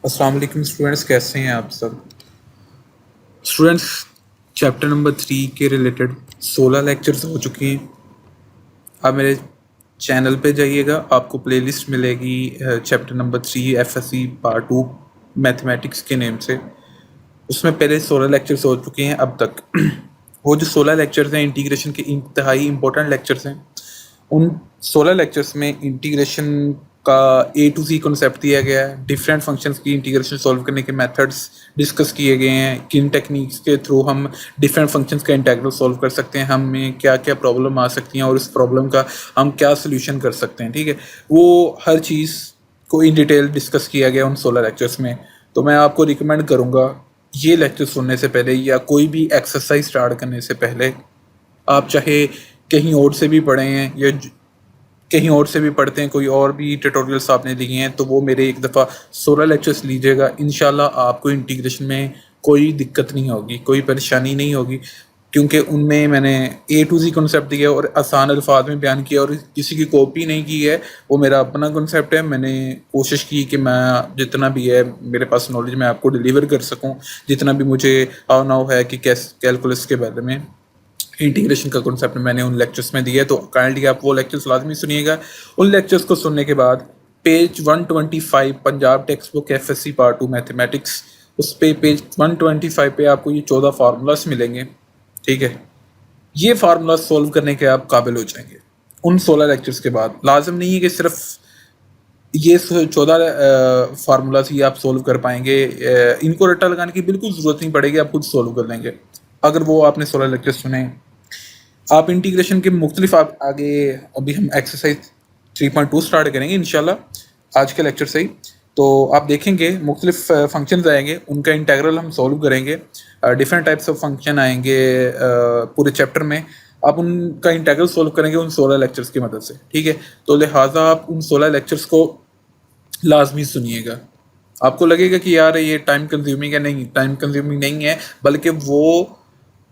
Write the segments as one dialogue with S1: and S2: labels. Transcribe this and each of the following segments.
S1: अस्सलाम वालेकुम स्टूडेंट्स, कैसे हैं आप सब स्टूडेंट्स। चैप्टर नंबर 3 के रिलेटेड 16 लेक्चर्स हो चुके हैं। आप मेरे चैनल पे जाइएगा, आपको प्लेलिस्ट मिलेगी chapter number 3 FSc part 2 mathematics के नेम से। उसमें पहले 16 लेक्चर्स हो चुके हैं अब तक। वो जो 16 लेक्चर्स हैं इंटीग्रेशन के इंतहाई इंपॉर्टेंट लेक्चर्स हैं। उन 16 लेक्चर्स में इंटीग्रेशन का ए टू ज़ी कॉन्सेप्ट दिया गया है। डिफरेंट फंक्शंस की इंटीग्रेशन सॉल्व करने के मेथड्स डिस्कस किए गए हैं। किन टेक्निक्स के थ्रू हम डिफरेंट फंक्शंस का इंटीग्रल सॉल्व कर सकते हैं, हमें क्या क्या प्रॉब्लम आ सकती हैं और इस प्रॉब्लम का हम क्या सोल्यूशन कर सकते हैं। ठीक है, वो हर चीज़ को इन डिटेल डिस्कस किया गया उन 16 लेक्चर्स में। तो मैं आपको रिकमेंड करूँगा ये लेक्चर सुनने से पहले या कोई भी एक्सरसाइज स्टार्ट करने से पहले, आप चाहे कहीं और से भी पढ़े हैं या कहीं और से भी पढ़ते हैं, कोई और भी ट्यूटोरियल्स आपने लिए हैं, तो वो मेरे एक दफ़ा 16 लेक्चर्स लीजिएगा। इंशाल्लाह आपको इंटीग्रेशन में कोई दिक्कत नहीं होगी, कोई परेशानी नहीं होगी, क्योंकि उनमें मैंने ए टू ज़ी कॉन्सेप्ट दिया और आसान अल्फाज में बयान किया और किसी की कॉपी नहीं की है। वो मेरा अपना कॉन्सेप्ट है। मैंने कोशिश की कि मैं जितना भी है मेरे पास नॉलेज मैं आपको डिलीवर कर सकूं, जितना भी मुझे आओ नाउ है कि कैलकुलस के बारे में इंटीग्रेशन का कॉन्सेप्ट मैंने उन लेक्चर्स में दिया है। तो काइंडली आप वो लेक्चर्स लाजमी सुनिएगा। उन लेक्चर्स को सुनने के बाद page 125 Punjab text book FSc part 2 mathematics, उस पे पेज 125 पे आपको ये 14 फार्मूलास मिलेंगे। ठीक है, ये फार्मूला सॉल्व करने के आप काबिल हो जाएंगे उन 16 लेक्चर्स के बाद। लाजम नहीं है कि सिर्फ ये 14 फार्मूलास ही आप सोल्व कर पाएंगे। इनको रट्टा लगाने की बिल्कुल ज़रूरत नहीं पड़ेगी, आप खुद सोल्व कर लेंगे अगर वो आपने 16 लेक्चर सुने। आप इंटीग्रेशन के मुख्तलिफ आप आगे अभी हम एक्सरसाइज 3.2 स्टार्ट करेंगे इंशाल्लाह आज के लेक्चर से ही। तो आप देखेंगे मुख्तलिफ फंक्शंस आएंगे, उनका इंटेग्रल हम सॉल्व करेंगे। डिफरेंट टाइप्स ऑफ फंक्शन आएंगे पूरे चैप्टर में, आप उनका इंटेग्रल सॉल्व करेंगे उन 16 लेक्चर्स की मदद से। ठीक है, तो लिहाजा आप उन 16 लेक्चर्स को लाजमी सुनिएगा। आपको लगेगा कि यार ये टाइम कंज्यूमिंग है, नहीं, टाइम कंज्यूमिंग नहीं है, बल्कि वो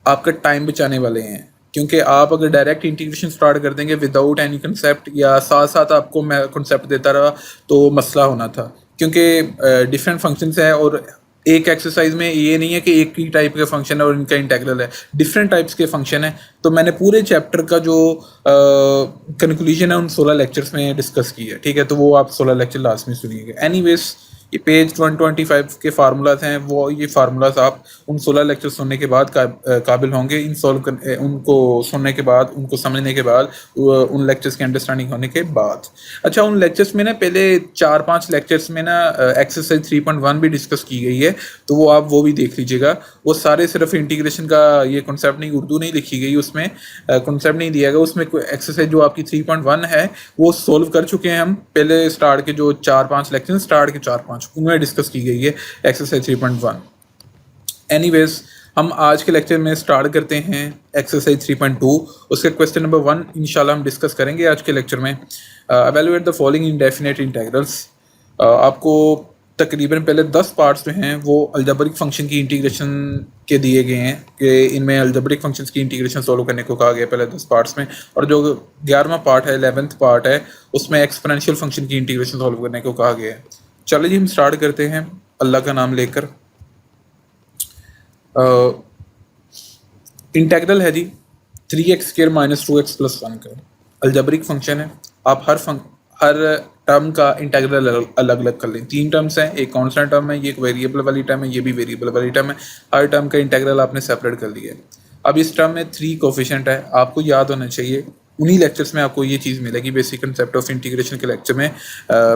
S1: आपका टाइम बचाने वाले हैं। क्योंकि आप अगर डायरेक्ट इंटीग्रेशन स्टार्ट कर देंगे विदाउट एनी कंसेप्ट या साथ साथ आपको मैं कंसेप्ट देता रहा तो मसला होना था। क्योंकि डिफरेंट फंक्शंस हैं और एक एक्सरसाइज में ये नहीं है कि एक ही टाइप के फंक्शन है और इनका इंटेग्रल है, डिफरेंट टाइप्स के फंक्शन है। तो मैंने पूरे चैप्टर का जो कंक्लूजन है उन 16 लेक्चर्स में डिस्कस की है। ठीक है, तो वो आप 16 लेक्चर लास्ट में सुनिएगा। एनीवेज, ये पेज 125 के फार्मूलाज हैं, वो ये फार्मूलाज आप उन 16 लेक्चर सुनने के बाद काबिल होंगे इन सॉल्व कर उनको सुनने के बाद, उनको समझने के बाद, उन लेक्चर्स की अंडरस्टैंडिंग होने के बाद। अच्छा, उन लेक्चर्स में ना पहले 4-5 लेक्चर्स में ना एक्सरसाइज 3.1 भी डिस्कस की गई है, तो वो आप वो भी देख लीजिएगा। वो सारे सिर्फ इंटीग्रेशन का ये कॉन्सेप्ट नहीं, उर्दू नहीं लिखी गई उसमें, कॉन्सेप्ट नहीं दिया गया उसमें। एक्सरसाइज जो आपकी 3.1 है वो सोल्व कर चुके हैं हम पहले। स्टार्ट के जो 4-5 लेक्चर, स्टार्ट के 4-5 उनमें डिस्कस की गई है एक्सरसाइज 3.1। एनीवेज, हम आज के लेक्चर में स्टार्ट करते हैं एक्सरसाइज 3.2। उसके क्वेश्चन नंबर 1 इंशाल्लाह हम डिस्कस करेंगे आज के लेक्चर में। Evaluate the following indefinite integrals. आपको तकरीबन पहले 10 पार्ट्स जो हैं वो अलजेब्रिक फंक्शन की इंटीग्रेशन के दिए गए हैं कि इनमें अलजेब्रिक फंक्शंस की इंटीग्रेशन सॉल्व करने को कहा गया पहले 10 पार्ट्स में। और जो 11वां पार्ट है, 11th पार्ट है, उसमें एक्सपोनेंशियल फंक्शन की इंटीग्रेशन सॉल्व करने को कहा गया है। चलिए जी, हम स्टार्ट करते हैं अल्लाह का नाम लेकर। इंटेग्रल है जी 3x² - 2x + 1 का अलजेब्रिक फंक्शन है। आप हर टर्म का इंटेग्रल अलग अलग कर लें। 3 टर्म्स हैं, एक कांस्टेंट टर्म है, ये एक वेरिएबल वाली टर्म है, ये भी वेरिएबल वाली टर्म है। हर टर्म का इंटेग्रल आपने सेपरेट कर लिया है। अब इस टर्म में 3 कोफिशिएंट है, आपको याद होना चाहिए। उन्हीं लेक्चर्स में आपको ये चीज़ मिलेगी बेसिक कंसेप्ट ऑफ इंटीग्रेशन के लेक्चर में।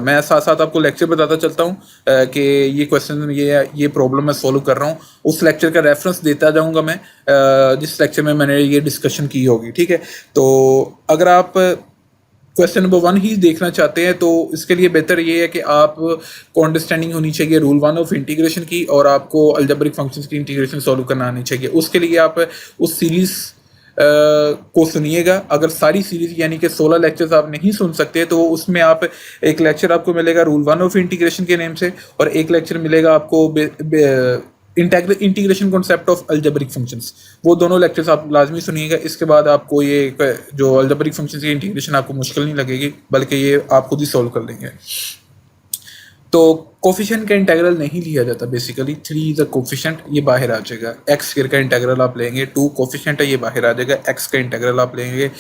S1: मैं साथ साथ आपको लेक्चर बताता चलता हूँ कि ये क्वेश्चन ये प्रॉब्लम मैं सॉल्व कर रहा हूँ। उस लेक्चर का रेफरेंस देता जाऊँगा मैं जिस लेक्चर में मैंने ये डिस्कशन की होगी। ठीक है, तो अगर आप क्वेश्चन नंबर 1 ही देखना चाहते हैं तो इसके लिए बेहतर ये है कि आपको अंडरस्टैंडिंग होनी चाहिए रूल 1 ऑफ इंटीग्रेशन की, और आपको अलजेब्रिक फंक्शंस की इंटीग्रेशन सॉल्व करना आनी चाहिए। उसके लिए आप उस सीरीज़ को सुनिएगा। अगर सारी सीरीज यानी कि 16 लेक्चर्स आप नहीं सुन सकते तो उसमें आप एक लेक्चर आपको मिलेगा रूल 1 ऑफ इंटीग्रेशन के नेम से, और एक लेक्चर मिलेगा आपको integration concept of algebraic functions. वो दोनों लेक्चर्स आप लाजमी सुनिएगा। इसके बाद आपको ये जो अलजेब्रिक फंक्शंस की इंटीग्रेशन आपको मुश्किल नहीं लगेगी, बल्कि ये आप खुद ही सॉल्व कर लेंगे। तो कोफिशिएंट का इंटेग्रल नहीं लिया जाता बेसिकली, 3 इज अ कोफिशिएंट, ये बाहर आ जाएगा। एक्स स्क्वायर का इंटेग्रल आप लेंगे, 2 कोफिशिएंट है, ये बाहर आ जाएगा। एक्स का इंटेग्रल आप लेंगे,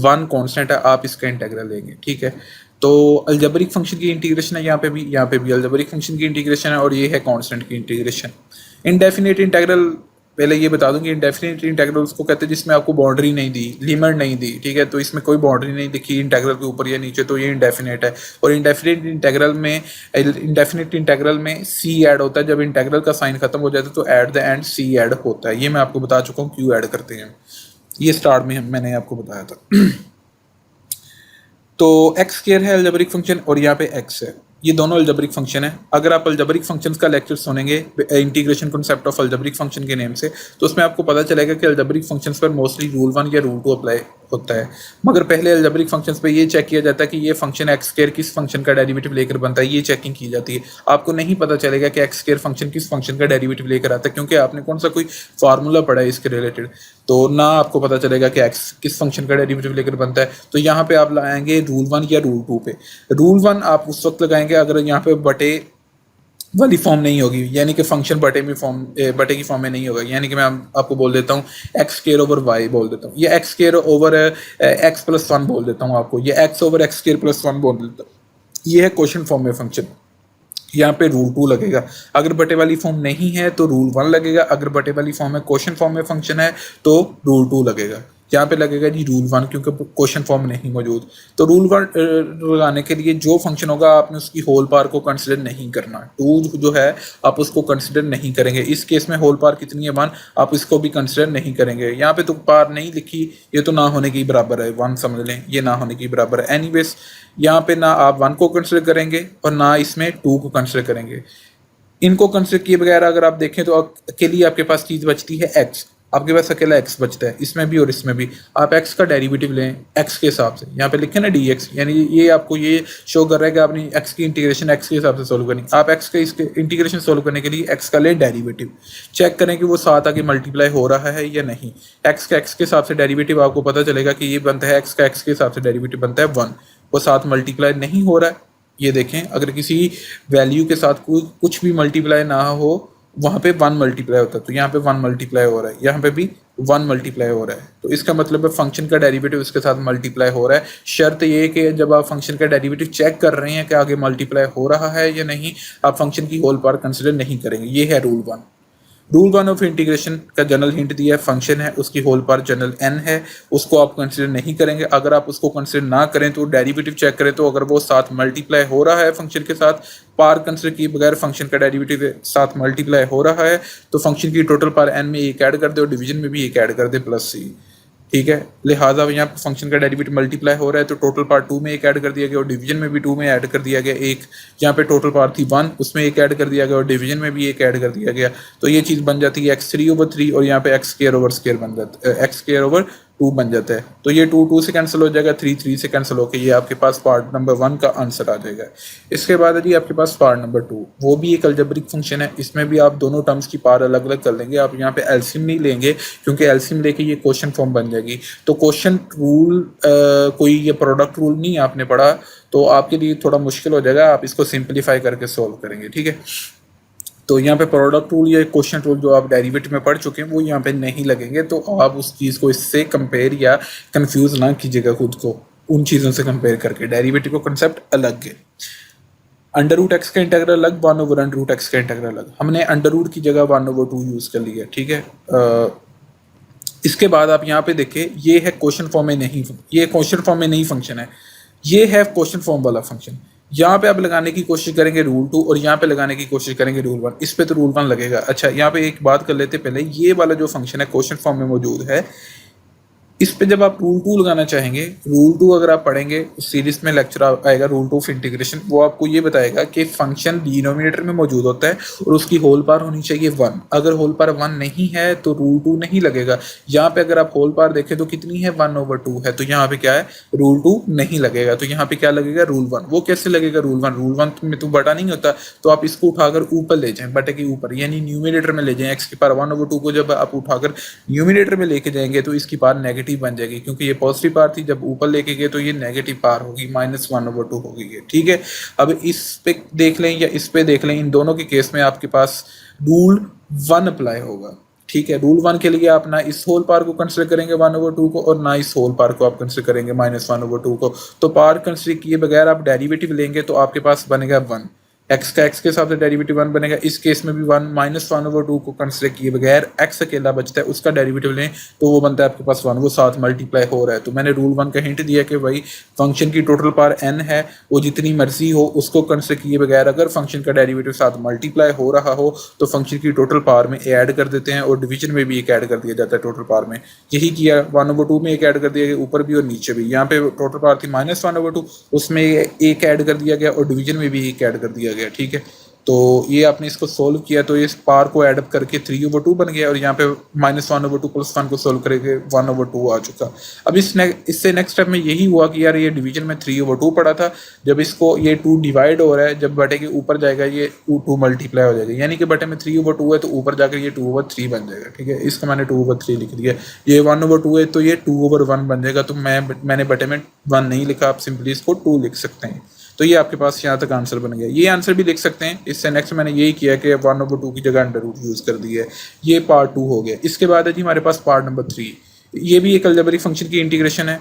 S1: 1 कांस्टेंट है, आप इसका इंटेग्रल लेंगे, ठीक है। तो अलजेब्रिक फंक्शन की इंटीग्रेशन है, यहाँ पे भी अलजेब्रिक फंक्शन की इंटीग्रेशन है, और ये है कांस्टेंट की इंटीग्रेशन। इनडेफिनेट इंटेग्रल, पहले ये बता दूं कि इंडेफिनेट इंटेग्रल उसको कहते हैं जिसमें आपको बाउंड्री नहीं दी, लिमिट नहीं दी, ठीक है। तो इसमें कोई बाउंड्री नहीं दिखी इंटेग्रल के ऊपर या नीचे, तो ये इंडेफिनेट है। और इंडेफिनेट इंटेग्रल में सी ऐड होता है, जब इंटेग्रल का साइन खत्म हो जाता है तो at the end C add होता है। ये मैं आपको बता चुका हूँ क्यों ऐड करते हैं, ये स्टार्ट में मैंने आपको बताया था। तो एक्स स्क्वायर है अलजेब्रिक फंक्शन, और यहाँ पे एक्स है, ये दोनों अलजेब्रिक फंक्शन है। अगर आप अलजेब्रिक फंक्शंस का लेक्चर सुनेंगे integration concept of algebraic function के नेम से, तो उसमें आपको पता चलेगा कि अलजेब्रिक फंक्शंस पर मोस्टली रूल 1 या रूल 2 अप्लाई होता है। मगर पहले अलजेब्रिक फंक्शंस पे ये चेक किया जाता है कि ये फंक्शन एक्स स्क्वायर किस फंक्शन का डेरिवेटिव लेकर बनता है, ये चेकिंग की जाती है। आपको नहीं पता चलेगा कि एक्स स्क्वायर फंक्शन किस फंक्शन का डेरिवेटिव लेकर आता है, क्योंकि आपने कौन सा कोई फार्मूला पढ़ा है इसके रिलेटेड, तो ना आपको पता चलेगा कि एक्स किस फंक्शन का डेरिवेटिव लेकर बनता है। तो यहाँ पे आप लगाएंगे रूल 1 या रूल 2 पे। रूल 1 आप उस वक्त लगाएंगे अगर यहाँ पे बटे वाली फॉर्म नहीं होगी, यानी कि फंक्शन बटे की फॉर्म में नहीं होगा। यानी कि मैं आपको बोल देता हूँ एक्स स्क्वायर ओवर वाई बोल देता हूँ, या x square over x plus 1 बोल देता हूँ आपको, या x over x square plus 1 बोल देता हूँ। ये है क्वेश्चन फॉर्म में फंक्शन, यहाँ पे रूल 2 लगेगा। अगर बटे वाली फॉर्म नहीं है तो रूल 1 लगेगा, अगर बटे वाली फॉर्म में क्वेश्चन फॉर्म में फंक्शन है तो रूल 2 लगेगा। यहाँ पे लगेगा जी रूल 1, क्योंकि क्वेश्चन फॉर्म नहीं मौजूद। तो रूल 1 लगाने के लिए जो फंक्शन होगा आपने उसकी होल पावर को कंसिडर नहीं करना, 2 जो है आप उसको कंसिडर नहीं करेंगे। इस केस में होल पावर कितनी है 1, आप इसको भी कंसिडर नहीं करेंगे। यहाँ पे तो पावर नहीं लिखी, ये तो ना होने के बराबर है, 1 समझ लें, ये ना होने के बराबर है। एनीवेज यहाँ पे ना आप 1 को कंसिडर करेंगे और ना इसमें 2 को कंसिडर करेंगे। इनको कंसिडर किए बगैर अगर आप देखें तो अकेली आपके पास चीज बचती है एक्स, आपके पास अकेला एक्स बचता है, इसमें भी और इसमें भी। आप एक्स का डेरिवेटिव लें एक्स के हिसाब से, यहाँ पे लिखे ना डी एक्स, यानी ये आपको ये शो कर रहा है कि आपने एक्स की इंटीग्रेशन एक्स के हिसाब से सोल्व करनी। आप एक्स के इसके इंटीग्रेशन सोल्व करने के लिए एक्स का लें डेरिवेटिव, चेक करें कि वो साथ आगे मल्टीप्लाई हो रहा है या नहीं। एक्स का एक्स के हिसाब से डेरिवेटिव आपको पता चलेगा कि ये बनता है, एक्स का एक्स के हिसाब से डेरिवेटिव बनता है 1, वो साथ मल्टीप्लाई नहीं हो रहा है। ये देखें, अगर किसी वैल्यू के साथ कुछ भी मल्टीप्लाई ना हो, वहाँ पे 1 मल्टीप्लाई होता है, तो यहाँ पे 1 मल्टीप्लाई हो रहा है, यहाँ पे भी 1 मल्टीप्लाई हो रहा है। तो इसका मतलब है फंक्शन का डेरिवेटिव इसके साथ मल्टीप्लाई हो रहा है। शर्त ये है कि जब आप फंक्शन का डेरिवेटिव चेक कर रहे हैं कि आगे मल्टीप्लाई हो रहा है या नहीं, आप फंक्शन की होल पावर कंसिडर नहीं करेंगे। ये है रूल 1। रूल 1 ऑफ इंटीग्रेशन का जनरल हिंट दिया है, फंक्शन है उसकी होल पावर जनरल n है, उसको आप कंसिडर नहीं करेंगे। अगर आप उसको कंसिडर ना करें तो डेरिवेटिव चेक करें, तो अगर वो साथ मल्टीप्लाई हो रहा है फंक्शन के साथ, पावर कंसिडर किए बगैर फंक्शन का डेरिवेटिव साथ मल्टीप्लाई हो रहा है, तो फंक्शन की टोटल पावर n में एक ऐड कर दे और डिवीजन में भी एक ऐड कर दे प्लस c, ठीक है। लिहाजा यहाँ पर फंक्शन का डेरिवेटिव मल्टीप्लाई हो रहा है तो टोटल पावर 2 में एक ऐड कर दिया गया और डिवीजन में भी 2 में ऐड कर दिया गया एक। यहाँ पे टोटल पावर थी 1, उसमें एक ऐड कर दिया गया और डिवीजन में भी एक ऐड कर दिया गया। तो ये चीज़ बन जाती है x3/3, और यहाँ पे एक्स स्क्वायर ओवर स्क्वायर बन जाता है, एक्स स्क्वायर ओवर 2 बन जाता है। तो ये 2 से कैंसिल हो जाएगा, 3 से कैंसिल होकर ये आपके पास पार्ट नंबर 1 का आंसर आ जाएगा। इसके बाद है जी आपके पास पार्ट नंबर 2, वो भी एक अलजेब्रिक फंक्शन है। इसमें भी आप दोनों टर्म्स की पावर अलग अलग कर लेंगे। आप यहाँ पे एलसीएम नहीं लेंगे, क्योंकि एलसीएम लेके ये क्वेश्चन फॉर्म बन जाएगी। तो क्वेश्चन रूल कोई ये प्रोडक्ट रूल नहीं आपने पढ़ा, तो आपके लिए थोड़ा मुश्किल हो जाएगा, आप इसको सिंप्लीफाई करके सोल्व करेंगे, ठीक है। तो यहाँ पे प्रोडक्ट रूल या क्वेश्चन रूल जो आप डेरिवेटिव में पढ़ चुके हैं वो यहाँ पे नहीं लगेंगे। तो आप उस चीज़ को इससे कंपेयर या कंफ्यूज ना कीजिएगा खुद को उन चीज़ों से कंपेयर करके। डेरिवेटिव का कंसेप्ट अलग है, अंडर रूट एक्स का इंटीग्रल अलग, 1 ओवर अंडर रूट एक्स का इंटीग्रल अलग। हमने अंडर रूट की जगह 1/2 यूज़ कर लिया, ठीक है। इसके बाद आप यहाँ पे देखें, ये है क्वेश्चन फॉर्म में नहीं, ये क्वेश्चन फॉर्म में नहीं फंक्शन है, ये है क्वेश्चन फॉर्म वाला फंक्शन। यहाँ पे आप लगाने की कोशिश करेंगे रूल 2 और यहाँ पे लगाने की कोशिश करेंगे रूल 1। इस पे तो रूल 1 लगेगा। अच्छा, यहाँ पे एक बात कर लेते पहले, ये वाला जो फंक्शन है क्वेश्चन फॉर्म में मौजूद है, इस पे जब आप रूल 2 लगाना चाहेंगे, रूल 2 अगर आप पढ़ेंगे उस सीरीज में लेक्चर आएगा रूल 2 ऑफ इंटीग्रेशन, वो आपको ये बताएगा कि फंक्शन डिनोमिनेटर में मौजूद होता है और उसकी होल पावर होनी चाहिए 1। अगर होल पावर 1 नहीं है तो रूल 2 नहीं लगेगा। यहाँ पे अगर आप होल पावर देखें तो कितनी है, 1/2 है, तो यहाँ पे क्या है, रूल 2 नहीं लगेगा। तो यहाँ पे क्या लगेगा, रूल 1। वो कैसे लगेगा रूल 1? रूल 1 में तो बटा नहीं होता, तो आप इसको उठाकर ऊपर ले जाएं, बटे के ऊपर, यानी न्यूमिनेटर में ले जाएं। एक्स की पावर 1/2 को जब आप उठाकर न्यूमिनेटर में लेके जाएंगे तो इसकी पावर नेगेटिव नेगेटिव बन जाएगी, क्योंकि ये पॉजिटिव पार थी, जब ऊपर लेके गए तो ये नेगेटिव पार होगी, -1/2 होगी ये, ठीक है। अब इस पे देख लें या इस पे देख लें, इन दोनों के केस में आपके पास रूल 1 अप्लाई होगा, ठीक है। रूल 1 के लिए आप ना इस होल पार को कंसिडर करेंगे 1/2 को, और ना इस होल पार को आप कंसिडर करेंगे -1/2 को। तो पार कंसिडर किए बगैर आप डेरिवेटिव लेंगे तो आपके पास बनेगा 1, एक्स का एक्स के हिसाब से डेरिवेटिव 1 बनेगा। इस केस में भी 1 -1/2 को कंसिडर किए बगैर एक्स अकेला बचता है, उसका डेरिवेटिव लें तो वो बनता है आपके पास 1, वो साथ मल्टीप्लाई हो रहा है। तो मैंने रूल 1 का हिंट दिया कि भाई फंक्शन की टोटल पावर n है, वो जितनी मर्जी हो उसको कंसिडर किए बगैर अगर फंक्शन का डेरिवेटिव साथ मल्टीप्लाई हो रहा हो तो फंक्शन की टोटल पावर में ऐड कर देते हैं, और डिवीजन में भी एक ऐड कर दिया जाता है टोटल पावर में। यही किया, 1/2 में एक ऐड कर दिया गया, ऊपर भी और नीचे भी। यहाँ पे टोटल पावर थी -1/2, उसमें एक ऐड कर दिया गया और डिवीजन में भी एक ऐड कर दिया गया, ठीक है। तो ये आपने इसको सोल्व किया तो इस पार को ऐड अप करके 3/2 बन गया, और यहाँ पे -1/2 + 1 को सोल्व करके 1/2 आ चुका। अब इससे नेक्स्ट स्टेप में यही हुआ कि यार ये डिवीजन में 3/2 पड़ा था, जब इसको ये 2 डिवाइड हो रहा है, जब बटे के ऊपर जाएगा ये 2 मल्टीप्लाई हो जाएगा, यानी कि बटे में 3/2 है तो ऊपर जाकर ये 2/3 बन जाएगा, ठीक है। इसका मैंने 2/3 लिख दिया। ये 1/2 है तो ये 2/1 बन जाएगा, तो मैंने बटे में 1 नहीं लिखा, आप सिंपली इसको 2 लिख सकते हैं। तो ये आपके पास यहाँ तक आंसर बन गया। ये आंसर भी लिख सकते हैं। इससे नेक्स्ट मैंने यही किया कि 1/2 की जगह अंडर रूट यूज़ कर दी है। ये पार्ट 2 हो गया। इसके बाद है जी हमारे पास पार्ट नंबर 3। ये भी एक अलजेब्रिक फंक्शन की इंटीग्रेशन है।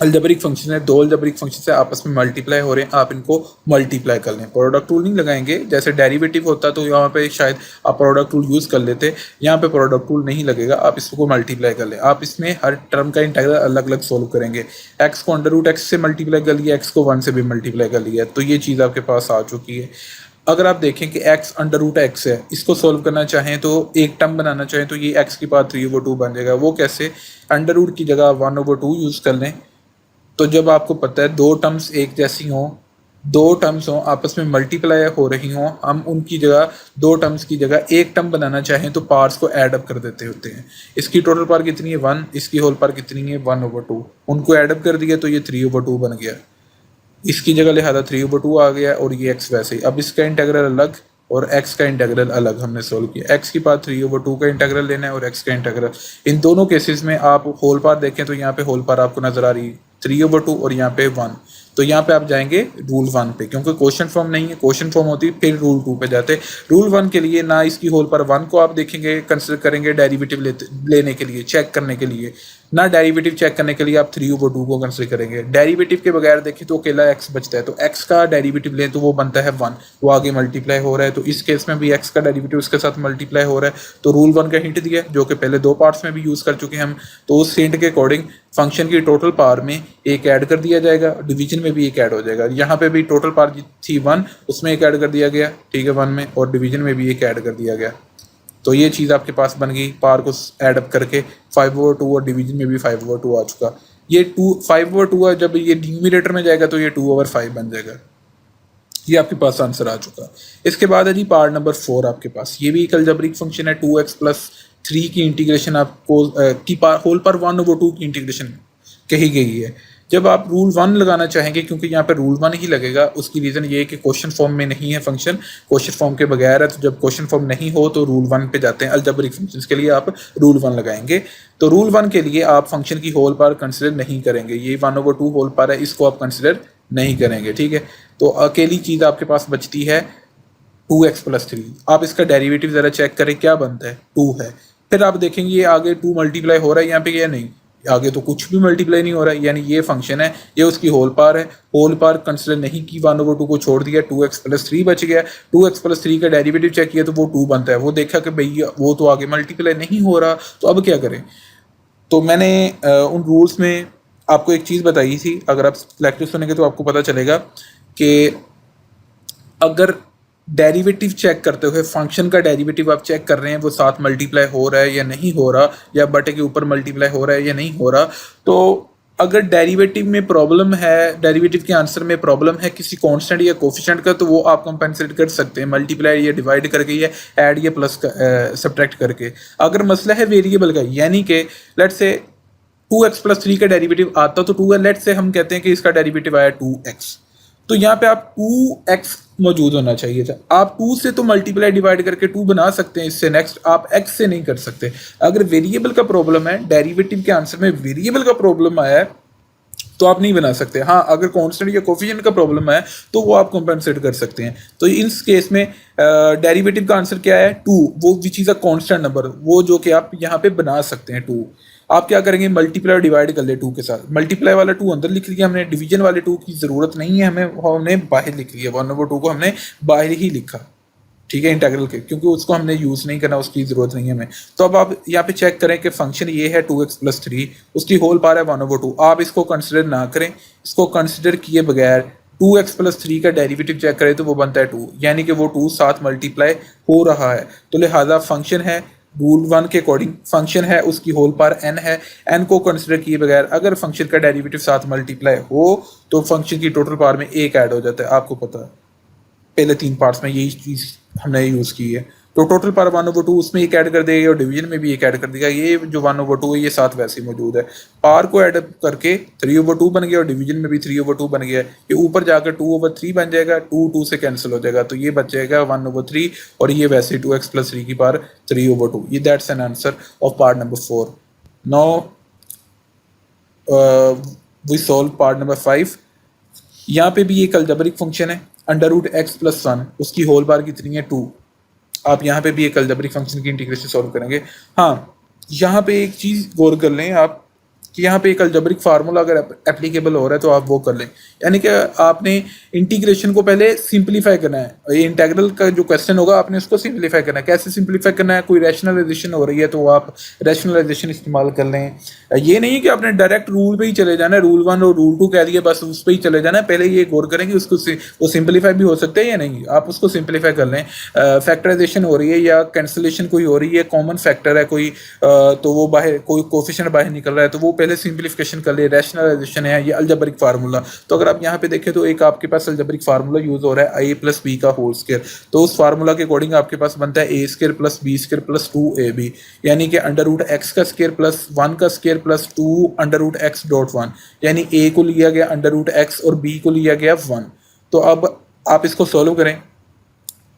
S1: अलजेब्रिक फंक्शन है, दो अलजेब्रिक फंक्शन से आपस में मल्टीप्लाई हो रहे हैं, आप इनको मल्टीप्लाई कर लें। प्रोडक्ट रूल नहीं लगाएंगे, जैसे डेरिवेटिव होता तो यहाँ पे शायद आप प्रोडक्ट रूल यूज़ कर लेते, यहाँ पे प्रोडक्ट रूल नहीं लगेगा, आप इसको मल्टीप्लाई कर लें। आप इसमें हर टर्म का इंटीग्रल अलग अलग सोल्व करेंगे। एक्स को अंडर रूट एक्स से मल्टीप्लाई कर लिया, एक्स को 1 से भी मल्टीप्लाई कर लिया, तो ये चीज़ आपके पास आ चुकी है। अगर आप देखें कि x अंडर रूट एक्स है, इसको सोल्व करना चाहें तो एक टर्म बनाना चाहें तो ये x की पावर 3/2 बन जाएगा। वो कैसे? अंडर रूट की जगह 1/2 यूज़ कर लें। तो जब आपको पता है दो टर्म्स एक जैसी हों, दो टर्म्स हों आपस में मल्टीप्लाई हो रही हों, हम उनकी जगह दो टर्म्स की जगह एक टर्म बनाना चाहें तो पार्ट्स को ऐड अप कर देते होते हैं। इसकी टोटल पावर कितनी है 1, इसकी होल पावर कितनी है 1/2, उनको ऐड अप कर दिया तो ये 3/2 बन गया। इसकी जगह लिहाजा 3/2 आ गया और ये x वैसे ही। अब इसका इंटीग्रल अलग और x का इंटीग्रल अलग हमने सोल्व किया। x की पावर 3/2 का इंटीग्रल लेना है और x का इंटीग्रल। इन दोनों केसेस में आप होल पावर देखें तो यहाँ पे होल पावर आपको नजर आ रही 3/2 और यहाँ पे 1। तो यहाँ पे आप जाएंगे रूल 1 पे, क्योंकि क्वेश्चन फॉर्म नहीं है, क्वेश्चन फॉर्म होती फिर रूल 2 पे जाते। रूल 1 के लिए ना इसकी होल पावर 1 को आप देखेंगे, कंसिडर करेंगे डेरिवेटिव लेने के लिए, चेक करने के लिए, ना डेरिवेटिव चेक करने के लिए आप 3/2 को कंसिडर करेंगे। डेरिवेटिव के बगैर देखें तो अकेला x बचता है, तो x का डेरिवेटिव लें तो वो बनता है 1, वो आगे मल्टीप्लाई हो रहा है। तो इस केस में भी x का डेरिवेटिव उसके साथ मल्टीप्लाई हो रहा है। तो रूल 1 का हिंट दिया जो कि पहले दो पार्ट्स में भी यूज़ कर चुके हैं हम। तो उस हिंट के अकॉर्डिंग फंक्शन की टोटल पावर में एक ऐड कर दिया जाएगा, डिवीजन में भी एक ऐड हो जाएगा। यहाँ पे भी टोटल पावर थी 1, उसमें एक ऐड कर दिया गया, ठीक है 1 में, और डिवीजन में भी एक ऐड कर दिया गया। तो ये चीज़ आपके पास बन गई, पावर को ऐड अप करके 5/2 और डिवीजन में भी 5/2 आ चुका। ये 5/2 है, जब ये न्यूमरेटर में जाएगा तो ये 2/5 बन जाएगा। ये आपके पास आंसर आ चुका। इसके बाद है जी पार्ट नंबर 4 आपके पास। ये भी एक अलजेब्रिक फंक्शन है, 2x + 3 की इंटीग्रेशन आपको की होल पर 1/2 की इंटीग्रेशन कही गई है। जब आप रूल 1 लगाना चाहेंगे, क्योंकि यहाँ पे रूल 1 ही लगेगा, उसकी रीज़न ये है कि क्वेश्चन फॉर्म में नहीं है फंक्शन, क्वेश्चन फॉर्म के बगैर है। तो जब क्वेश्चन फॉर्म नहीं हो तो रूल 1 पे जाते हैं। अलजेब्रिक फंक्शंस के लिए आप रूल 1 लगाएंगे। तो रूल 1 के लिए आप फंक्शन की होल पावर कंसिडर नहीं करेंगे। ये 1/2 होल पावर है, इसको आप कंसिडर नहीं करेंगे, ठीक है। तो अकेली चीज़ आपके पास बचती है 2x + 3। आप इसका डेरिवेटिव ज़रा चेक करें, क्या बनता है 2 है। फिर आप देखेंगे ये आगे 2 मल्टीप्लाई हो रहा है यहाँ पे, या नहीं, आगे तो कुछ भी मल्टीप्लाई नहीं हो रहा है, यानी ये फंक्शन है, ये उसकी होल पावर है। होल पावर कंसिडर नहीं की, 1/2 को छोड़ दिया, 2x + 3 बच गया। 2x + 3 का डेरिवेटिव चेक किया तो वो 2 बनता है। वो देखा कि भाई वो तो आगे मल्टीप्लाई नहीं हो रहा, तो अब क्या करें। तो मैंने उन रूल्स में आपको एक चीज़ बताई थी, अगर आप लेक्चर सुनेंगे तो आपको पता चलेगा कि अगर डेरिवेटिव चेक करते हुए फंक्शन का डेरिवेटिव आप चेक कर रहे हैं वो साथ मल्टीप्लाई हो रहा है या नहीं हो रहा, या बटे के ऊपर मल्टीप्लाई हो रहा है या नहीं हो रहा, तो अगर डेरिवेटिव में प्रॉब्लम है, डेरिवेटिव के आंसर में प्रॉब्लम है किसी कांस्टेंट या कोफिशिएंट का, तो वो आप कंपेंसेट कर सकते हैं मल्टीप्लाई या डिवाइड करके या ऐड या प्लस सब्ट्रैक्ट करके। अगर मसला है वेरिएबल का, यानी कि लेट्स से 2x + 3 का डेरिवेटिव आता तो 2 है, लेट्स से हम कहते हैं कि इसका डेरिवेटिव आया 2x, तो यहाँ पे आप 2x मौजूद होना चाहिए था। आप 2 से तो मल्टीप्लाई डिवाइड करके 2 बना सकते हैं, इससे नेक्स्ट आप x से नहीं कर सकते। अगर वेरिएबल का प्रॉब्लम है, डेरिवेटिव के आंसर में वेरिएबल का प्रॉब्लम आया है, तो आप नहीं बना सकते। हाँ, अगर कांस्टेंट या कोफिशिएंट का प्रॉब्लम है तो वो आप कंपेंसेट कर सकते हैं। तो इस केस में डेरिवेटिव का आंसर क्या है 2, वो which is a constant number, वो जो कि आप यहाँ पे बना सकते हैं 2। आप क्या करेंगे, मल्टीप्लाई और डिवाइड कर ले 2 के साथ। मल्टीप्लाई वाला 2 अंदर लिख लिया हमने, डिवीजन वाले 2 की ज़रूरत नहीं है हमें, वो हमने बाहर लिख लिया, 1/2 को हमने बाहर ही लिखा, ठीक है, इंटीग्रल के, क्योंकि उसको हमने यूज़ नहीं करना, उसकी ज़रूरत नहीं है हमें। तो अब आप यहाँ पे चेक करें कि फंक्शन ये है 2x+3, उसकी होल पावर है 1/2। आप इसको कंसिडर ना करें, इसको कंसिडर किए बगैर 2x+3 का डेरिवेटिव चेक करें तो वो बनता है 2, यानी कि वो 2 साथ मल्टीप्लाई हो रहा है। तो लिहाजा फंक्शन है रूल 1 के अकॉर्डिंग, फंक्शन है उसकी होल पावर n है, n को कंसिडर किए बगैर अगर फंक्शन का डेरिवेटिव साथ मल्टीप्लाई हो तो फंक्शन की टोटल पावर में 1 ऐड हो जाता है, आपको पता है। पहले 3 पार्ट्स में यही चीज़ हमने यूज़ की है। तो टोटल पावर 1/2 उसमें एक ऐड कर देगा और डिवीजन में भी एक ऐड कर देगा। ये जो 1/2 है ये साथ वैसे ही मौजूद है। पावर को ऐड करके 3/2 बन गया और डिवीजन में भी 3/2 बन गया। ये ऊपर जाकर 2/3 बन जाएगा, 2 से कैंसिल हो जाएगा, तो ये बच जाएगा 1/3 और ये वैसे 2x+3 की पावर 3/2। ये that's an answer of part number 4। Now we solve part number 5। यहाँ पे भी एक अलजेब्रिक फंक्शन है √x+1, उसकी होल बार कितनी है 2। आप यहाँ पे भी एक अलजेब्रिक फंक्शन की इंटीग्रेशन सॉल्व करेंगे। हाँ, यहाँ पे एक चीज़ गौर कर लें आप कि यहाँ पे एक अलजेब्रिक फार्मूला अगर एप्लीकेबल हो रहा है तो आप वो कर लें, यानी कि आपने इंटीग्रेशन को पहले सिंपलीफाई करना है। ये इंटीग्रल का जो क्वेश्चन होगा आपने उसको सिंपलीफाई करना है। कैसे सिंपलीफाई करना है, कोई रैशनलाइजेशन हो रही है तो आप रैशनलाइजेशन इस्तेमाल कर लें। ये नहीं कि आपने डायरेक्ट रूल पे ही चले जाना है, रूल 1 और रूल 2 कह दिए बस उस पर ही चले जाना है। पहले ये गौर करें कि उसको वो सिंपलीफाई भी हो सकते हैं या नहीं, आप उसको सिंपलीफाई कर लें। फैक्टराइजेशन हो रही है या कैंसिलेशन कोई हो रही है, कॉमन फैक्टर है कोई, तो वो बाहर कोई कोफिशिएंट बाहर निकल रहा है तो वो पहले सिंपलीफिकेशन कर ले। रैशनलाइजेशन है ये अलजेब्रिक फार्मूला। तो अगर आप यहाँ पे देखें तो एक आपके पास अलजेब्रिक फार्मूला यूज हो रहा है a+b का होल स्क्वायर, तो उस फार्मूला के अकॉर्डिंग आपके पास बनता है a² + b² + 2ab, यानी कि √x का स्क्वायर प्लस 1 का स्क्वायर प्लस 2 √x.1, यानी a को लिया गया √x और b को लिया गया 1। तो अब आप इसको सॉल्व करें,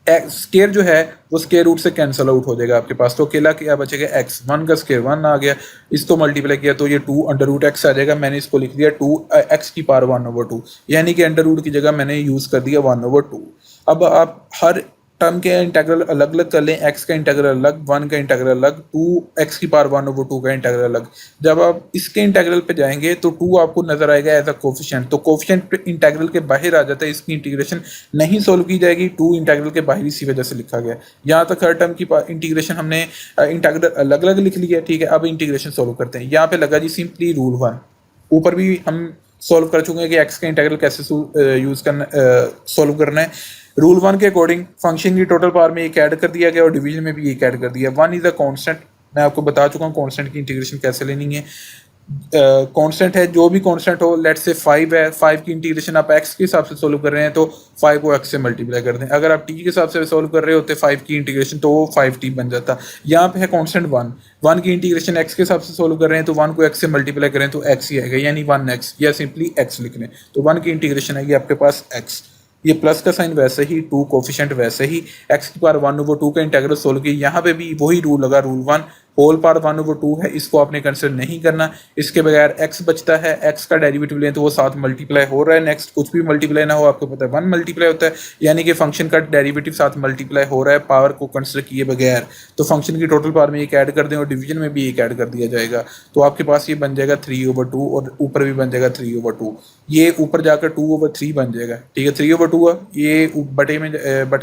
S1: स्केयर जो है वो स्केयर रूट से कैंसिल आउट हो जाएगा आपके पास, तो अकेला क्या बचेगा x, 1 का स्केयर 1 आ गया, इसको मल्टीप्लाई किया तो ये 2 √x आ जाएगा। मैंने इसको लिख दिया 2x की पावर 1/2, यानी कि अंडर रूट की जगह मैंने यूज़ कर दिया 1/2। अब आप हर टर्म के इंटीग्रल अलग अलग कर लें, x का इंटीग्रल अलग, 1 का इंटीग्रल अलग, 2x की पावर 1/2 का इंटीग्रल अलग। जब आप इसके इंटीग्रल पे जाएंगे तो 2 आपको नजर आएगा एज अ कोफिशिएंट, तो कोफिशिएंट इंटीग्रल के बाहर आ जाता है, इसकी इंटीग्रेशन नहीं सोल्व की जाएगी, 2 इंटीग्रल के बाहर इसी वजह से लिखा गया। यहाँ तक हर टर्म की इंटीग्रेशन हमने इंटीग्रल अलग अलग लिख लिया, ठीक है। अब इंटीग्रेशन सोल्व करते हैं। यहाँ पे लगा जी सिंपली रूल 1, ऊपर भी हम सोल्व कर चुके हैं कि x का इंटीग्रल कैसे यूज करना, सोल्व करना है। रूल 1 के अकॉर्डिंग फंक्शन की टोटल पावर में एक ऐड कर दिया गया और डिवीजन में भी एक ऐड कर दिया। 1 इज अ कांस्टेंट, मैं आपको बता चुका हूँ कांस्टेंट की इंटीग्रेशन कैसे लेनी है। कांस्टेंट है, जो भी कांस्टेंट हो, लेट्स से 5 है, 5 की इंटीग्रेशन आप x के हिसाब से सोल्व कर रहे हैं तो 5 को x से मल्टीप्लाई कर दें। अगर आप t के हिसाब से सोल्व कर रहे होते 5 की इंटीग्रेशन तो वो 5t बन जाता। यहाँ पे है कांस्टेंट 1 की इंटीग्रेशन x के हिसाब से सोल्व कर रहे हैं तो 1 को x से मल्टीप्लाई करें तो x ही आएगा, यानी 1x, या सिंपली x लिख लें। तो 1 की इंटीग्रेशन आएगी आपके पास x, ये प्लस का साइन वैसे ही, 2 कोफिशिएंट वैसे ही, x की पावर 1/2 का इंटीग्रल सोल्व किया। यहाँ पे भी वही रूल लगा, रूल 1, होल पावर 1/2 है, इसको आपने कंसिडर नहीं करना। इसके बगैर x बचता है, x का डेरिवेटिव लें तो वो साथ मल्टीप्लाई हो रहा है। नेक्स्ट कुछ भी मल्टीप्लाई ना हो, आपको पता है 1 मल्टीप्लाई होता है, यानी कि फंक्शन का डेरिवेटिव साथ मल्टीप्लाई हो रहा है पावर को कंसिडर किए बगैर। तो फंक्शन की टोटल पावर में एक ऐड कर दें और डिवीजन में भी एक ऐड कर दिया जाएगा, तो आपके पास ये बन जाएगा 3/2 और ऊपर भी बन जाएगा 3/2। ये ऊपर जाकर 2/3 बन जाएगा, ठीक है। 3/2 ये बटे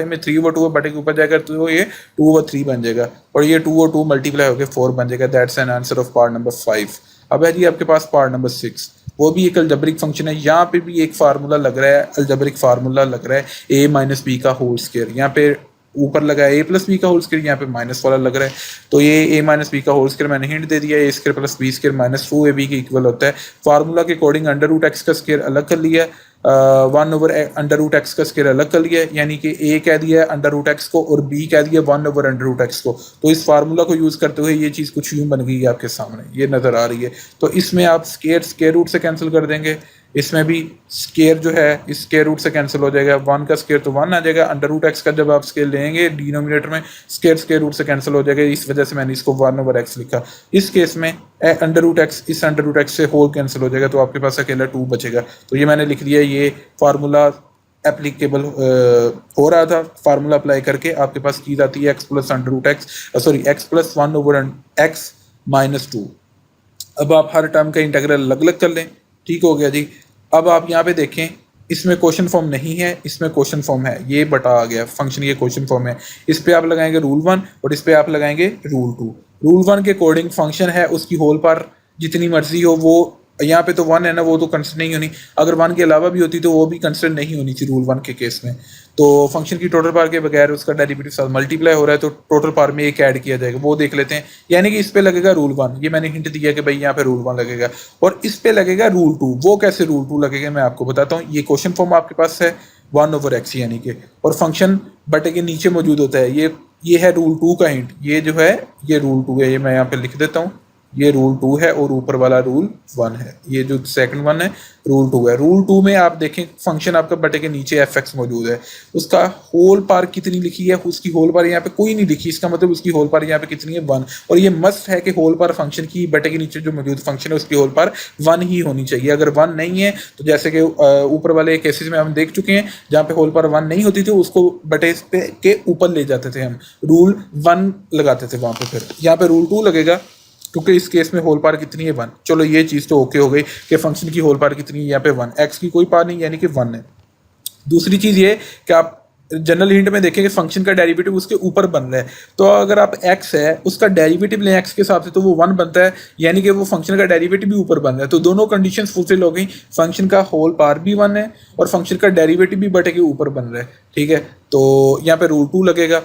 S1: में 3/2 बटे के ऊपर जाकर तो ये 2/3 बन जाएगा और ये 2 और 2 मल्टीप्लाई होकर 4 बन जाएगा। That's an answer of part number 5। अब है जी आपके पास पार्ट नंबर 6, वो भी एक अलजेब्रिक फंक्शन है। यहाँ पे भी एक फार्मूला लग रहा है, अलजेब्रिक फार्मूला लग रहा है a-b का होल स्क्वायर। यहाँ पे ऊपर लगा है a+b का होल स्क्वायर, यहाँ पे माइनस वाला लग रहा है, तो ये a-b का होल स्क्वायर मैंने हिंट दे दिया, a² + b² - 2ab के इक्वल होता है। फार्मूला के अकॉर्डिंग √x का स्क्वायर अलग कर लिया, 1/√x का स्क्वायर अलग कर लिया, यानी कि a कह दिया √x को और b कह दिया 1/√x को। तो इस फार्मूला को यूज करते हुए ये चीज़ कुछ यूं बन गई है आपके सामने, ये नजर आ रही है। तो इसमें आप स्क्वायर रूट से कैंसिल कर देंगे, इसमें भी स्केयर जो है इस स्केयर रूट से कैंसिल हो जाएगा, 1 का स्केयर तो 1 आ जाएगा, अंडर रूट एक्स का जब आप स्केयर लेंगे डिनोमिनेटर में स्केयर रूट से कैंसिल हो जाएगा, इस वजह से मैंने इसको 1/x लिखा। इस केस में अंडर रूट एक्स इस अंडर रूट एक्स से होल कैंसिल हो जाएगा, तो आपके पास अकेला 2 बचेगा। तो ये मैंने लिख दिया, ये फार्मूला एप्लीकेबल हो रहा था। फार्मूला अप्लाई करके आपके पास चीज आती है x plus under root x x plus 1/x minus 2। अब आप हर टर्म का इंटीग्रल अलग अलग कर लें, ठीक हो गया जी। अब आप यहाँ पे देखें, इसमें क्वेश्चन फॉर्म नहीं है, इसमें क्वेश्चन फॉर्म है, ये बटा आ गया फंक्शन, ये क्वेश्चन फॉर्म है। इस पे आप लगाएंगे रूल 1 और इस पे आप लगाएंगे रूल 2। रूल 1 के अकॉर्डिंग फंक्शन है, उसकी होल पार जितनी मर्जी हो, वो यहाँ पे तो 1 है ना, वो तो कंसिडर नहीं होनी। अगर 1 के अलावा भी होती तो वो भी कंसिडर नहीं होनी थी रूल 1 के केस में। तो फंक्शन की टोटल पार के बगैर उसका डेरिवेटिव साथ मल्टीप्लाई हो रहा है, तो टोटल पार में एक ऐड किया जाएगा, वो देख लेते हैं। यानी कि इस पे लगेगा रूल 1, ये मैंने हिंट दिया कि भाई यहाँ पे रूल 1 लगेगा, और इस पे लगेगा रूल 2। वो कैसे रूल 2 लगेगा मैं आपको बताता हूँ। ये क्वेश्चन फॉर्म आपके पास है 1/x यानी कि, और फंक्शन बटे के नीचे मौजूद होता है। ये है रूल 2 का हिंट, ये जो है ये रूल 2 है, ये मैं यहाँ पे लिख देता हूँ। ये रूल 2 है और ऊपर वाला रूल 1 है, ये जो सेकंड 1 है रूल 2 है। रूल 2 में आप देखें फंक्शन आपका बटे के नीचे fx मौजूद है, उसका होल पार कितनी लिखी है, उसकी होल पार यहाँ पे कोई नहीं लिखी, इसका मतलब उसकी होल पार यहाँ पे कितनी है 1। और ये मस्ट है कि होल पार फंक्शन की बटे के नीचे जो मौजूद फंक्शन है उसकी होल पार 1 ही होनी चाहिए। अगर 1 नहीं है तो जैसे कि ऊपर वाले केसेस में हम देख चुके हैं जहाँ पे होल पार 1 नहीं होती थी, उसको बटे पे के ऊपर ले जाते थे, हम रूल 1 लगाते थे वहाँ पे। फिर यहाँ पे रूल 2 लगेगा क्योंकि इस केस में होल पार कितनी है 1। चलो ये चीज़ तो ओके हो गई कि फंक्शन की होल पार कितनी है, यहाँ पे 1, एक्स की कोई पार नहीं यानी कि 1 है। दूसरी चीज़ ये कि आप जनरल हिंट में देखें कि फंक्शन का डेरिवेटिव उसके ऊपर बन रहा है, तो अगर आप x है उसका डेरिवेटिव लें x के हिसाब से तो वो 1 बनता है, यानी कि वो फंक्शन का डेरिवेटिव भी ऊपर बन रहा है। तो दोनों कंडीशंस फुलफिल हो गई, फंक्शन का होल पार भी 1 है और फंक्शन का डेरिवेटिव भी बटे के ऊपर बन रहा है, ठीक है। तो यहाँ पे रूल 2 लगेगा।